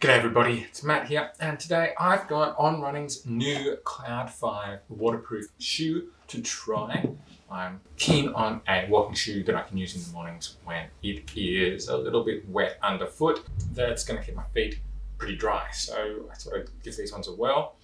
G'day everybody, it's Matt here, and today I've got On Running's new Cloud 5 waterproof shoe to try. I'm keen on a walking shoe that I can use in the mornings when it is a little bit wet underfoot. That's going to keep my feet pretty dry, so I thought I'd give these ones a whirl.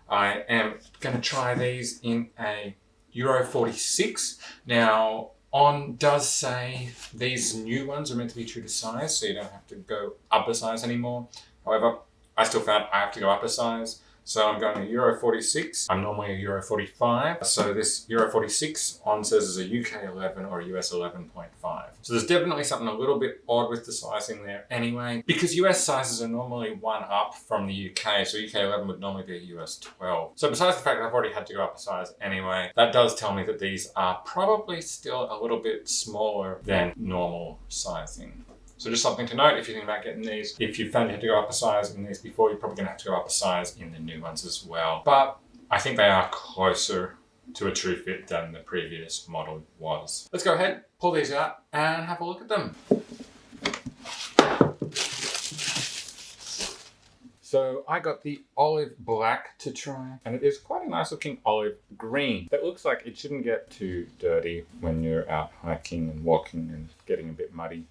I am going to try these in a Euro 46. Now, On does say these new ones are meant to be true to size, so you don't have to go up a size anymore. However, I still found I have to go up a size, so I'm going to Euro 46. I'm normally a Euro 45, so this Euro 46 On says is a UK 11 or a US 11.5. So there's definitely something a little bit odd with the sizing there anyway, because US sizes are normally one up from the UK, so UK 11 would normally be a US 12. So besides the fact that I've already had to go up a size anyway, that does tell me that these are probably still a little bit smaller than normal sizing. So just something to note if you're thinking about getting these. If you found you had to go up a size in these before, you're probably going to have to go up a size in the new ones as well. But I think they are closer to a true fit than the previous model was. Let's go ahead, pull these out and have a look at them. So I got the olive black to try, and it is quite a nice looking olive green. It looks like it shouldn't get too dirty when you're out hiking and walking and getting a bit muddy.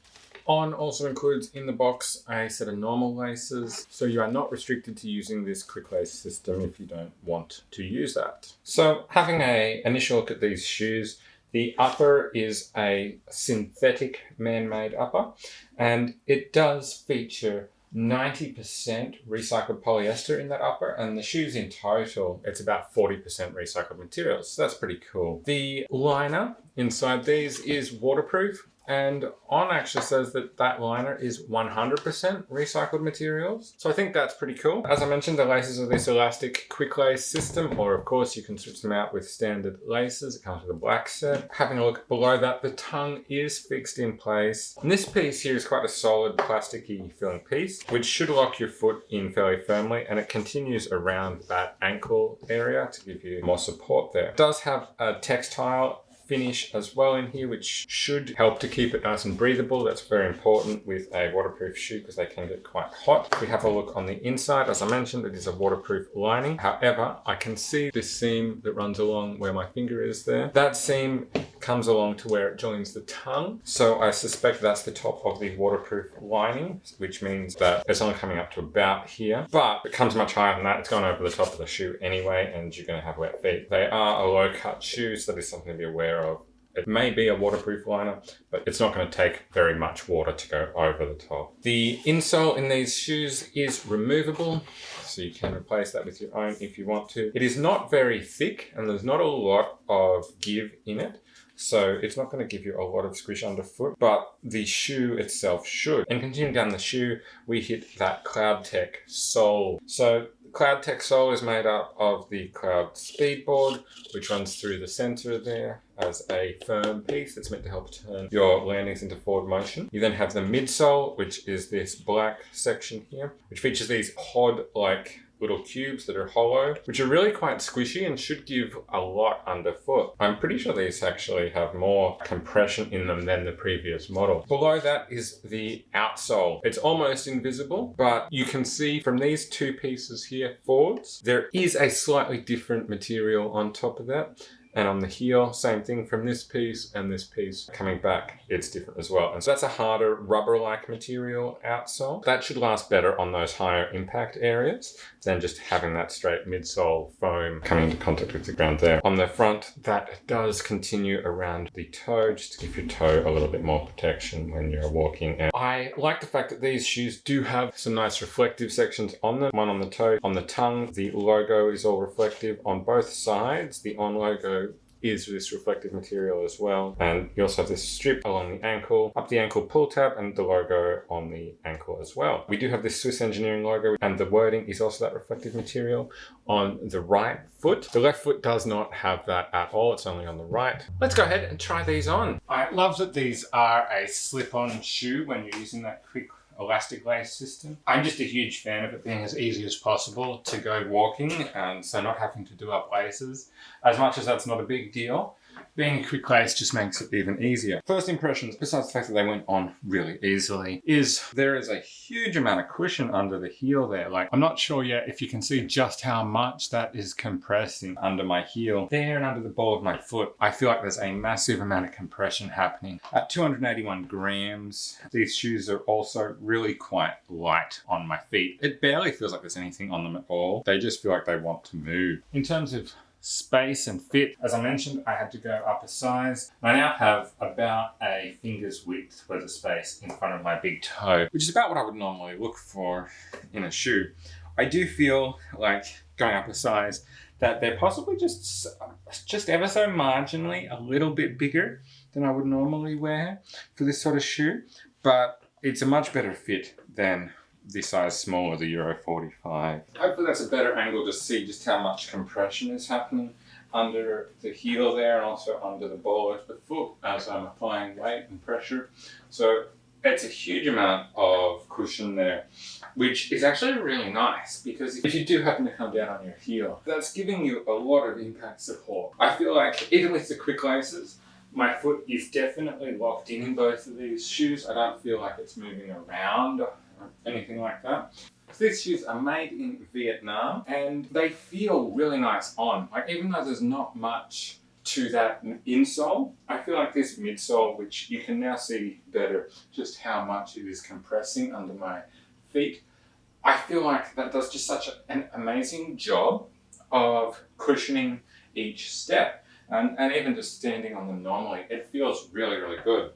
On also includes in the box a set of normal laces, so you are not restricted to using this quick lace system if you don't want to use that. So having an initial look at these shoes, the upper is a synthetic man-made upper, and it does feature 90% recycled polyester in that upper, and the shoes in total, it's about 40% recycled materials. So that's pretty cool. The liner inside these is waterproof, and On actually says that that liner is 100% recycled materials. So I think that's pretty cool. As I mentioned, the laces are this elastic quick lace system, or of course you can switch them out with standard laces. It comes with a black set. Having a look below that, the tongue is fixed in place. And this piece here is quite a solid plasticky feeling piece, which should lock your foot in fairly firmly, and it continues around that ankle area to give you more support there. It does have a textile finish as well in here, which should help to keep it nice and breathable. That's very important with a waterproof shoe because they can get quite hot. If we have a look on the inside, as I mentioned, it is a waterproof lining. However, I can see this seam that runs along where my finger is there. That seam comes along to where it joins the tongue. So I suspect that's the top of the waterproof lining, which means that it's only coming up to about here, but it comes much higher than that. It's gone over the top of the shoe anyway, and you're going to have wet feet. They are a low cut shoe, so that is something to be aware of. It may be a waterproof liner, but it's not going to take very much water to go over the top. The insole in these shoes is removable, so you can replace that with your own if you want to. It is not very thick, and there's not a lot of give in it, so it's not going to give you a lot of squish underfoot, but the shoe itself should. And continuing down the shoe, we hit that CloudTec sole. So CloudTec sole is made up of the Cloud Speedboard, which runs through the center there as a firm piece that's meant to help turn your landings into forward motion. You then have the midsole, which is this black section here, which features these pod-like little cubes that are hollow, which are really quite squishy and should give a lot underfoot. I'm pretty sure these actually have more compression in them than the previous model. Below that is the outsole. It's almost invisible, but you can see from these two pieces here forwards, there is a slightly different material on top of that. And on the heel, same thing from this piece and this piece coming back, it's different as well. And so that's a harder rubber-like material outsole. That should last better on those higher impact areas than just having that straight midsole foam coming into contact with the ground there. On the front, that does continue around the toe, just to give your toe a little bit more protection when you're walking. And I like the fact that these shoes do have some nice reflective sections on them. One on the toe, on the tongue, the logo is all reflective. On both sides, the On logo is this reflective material as well, and you also have this strip along the ankle, up the ankle pull tab, and the logo on the ankle as well. We do have this Swiss Engineering logo, and the wording is also that reflective material on the right foot. The left foot does not have that at all, it's only on the right. Let's go ahead and try these on. I love that these are a slip-on shoe when you're using that quick elastic lace system. I'm just a huge fan of it being as easy as possible to go walking, and so not having to do up laces. As much as that's not a big deal, being a quick lace just makes it even easier. First impressions, besides the fact that they went on really easily, is there is a huge amount of cushion under the heel there. Like, I'm not sure yet if you can see just how much that is compressing under my heel. There and under the ball of my foot, I feel like there's a massive amount of compression happening. At 281 grams, these shoes are also really quite light on my feet. It barely feels like there's anything on them at all. They just feel like they want to move. In terms of space and fit, as I mentioned, I had to go up a size. I now have about a finger's width worth of space in front of my big toe, which is about what I would normally look for in a shoe. I do feel like going up a size that they're possibly just ever so marginally a little bit bigger than I would normally wear for this sort of shoe, but it's a much better fit than the size smaller, the Euro 45. Hopefully that's a better angle to see just how much compression is happening under the heel there and also under the ball of the foot as I'm applying weight and pressure. So it's a huge amount of cushion there, which is actually really nice because if you do happen to come down on your heel, that's giving you a lot of impact support. I feel like even with the quick laces, my foot is definitely locked in both of these shoes. I don't feel like it's moving around or anything like that. These shoes are made in Vietnam and they feel really nice on. Like, even though there's not much to that insole, I feel like this midsole, which you can now see better just how much it is compressing under my feet, I feel like that does just such an amazing job of cushioning each step. And even just standing on them normally, it feels really, really good.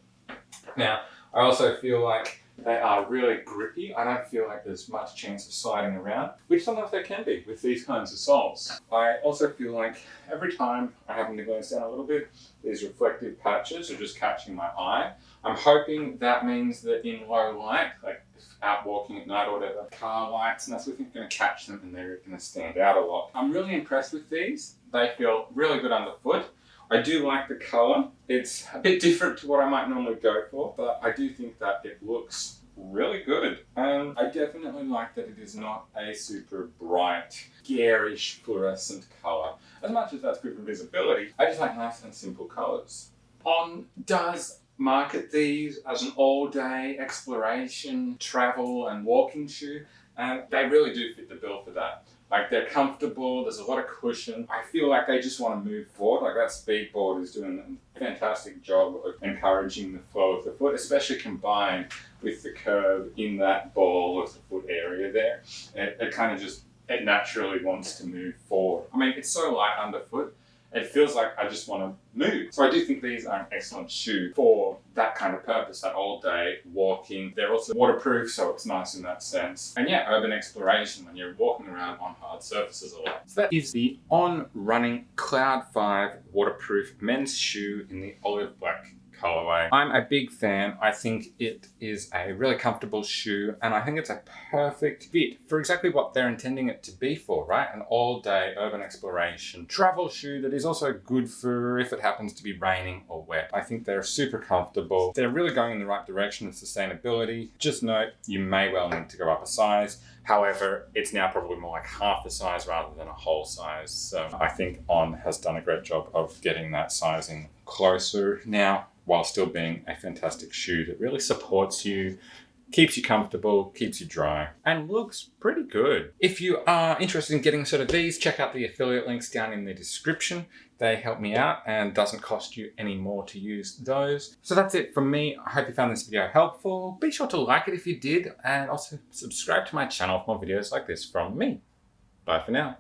Now, I also feel like they are really grippy. I don't feel like there's much chance of sliding around, which sometimes there can be with these kinds of soles. I also feel like every time I happen to glance down a little bit, these reflective patches are just catching my eye. I'm hoping that means that in low light, like out walking at night or whatever, car lights and that sort of thing, are going to catch them and they're going to stand out a lot. I'm really impressed with these. They feel really good underfoot. I do like the colour. It's a bit different to what I might normally go for, but I do think that it looks really good. And I definitely like that it is not a super bright, garish, fluorescent colour. As much as that's good for visibility, I just like nice and simple colours. On does market these as an all-day exploration, travel and walking shoe, and they really do fit the bill for that. Like, they're comfortable, there's a lot of cushion. I feel like they just want to move forward. Like, that Speedboard is doing a fantastic job of encouraging the flow of the foot, especially combined with the curve in that ball of the foot area there. It kind of just, it naturally wants to move forward. I mean, it's so light underfoot, it feels like I just want to move. So I do think these are an excellent shoe for that kind of purpose, that all day walking. They're also waterproof, so it's nice in that sense. And yeah, urban exploration when you're walking around on hard surfaces a lot. So that is the On Running Cloud 5 waterproof men's shoe in the olive black colorway. I'm a big fan. I think it is a really comfortable shoe and I think it's a perfect fit for exactly what they're intending it to be for, right? An all-day urban exploration travel shoe that is also good for if it happens to be raining or wet. I think they're super comfortable. They're really going in the right direction of sustainability. Just note, you may well need to go up a size. However, it's now probably more like half a size rather than a whole size. So I think On has done a great job of getting that sizing closer now, while still being a fantastic shoe that really supports you, keeps you comfortable, keeps you dry, and looks pretty good. If you are interested in getting sort of these, check out the affiliate links down in the description. They help me out and doesn't cost you any more to use those. So that's it from me. I hope you found this video helpful. Be sure to like it if you did, and also subscribe to my channel for more videos like this from me. Bye for now.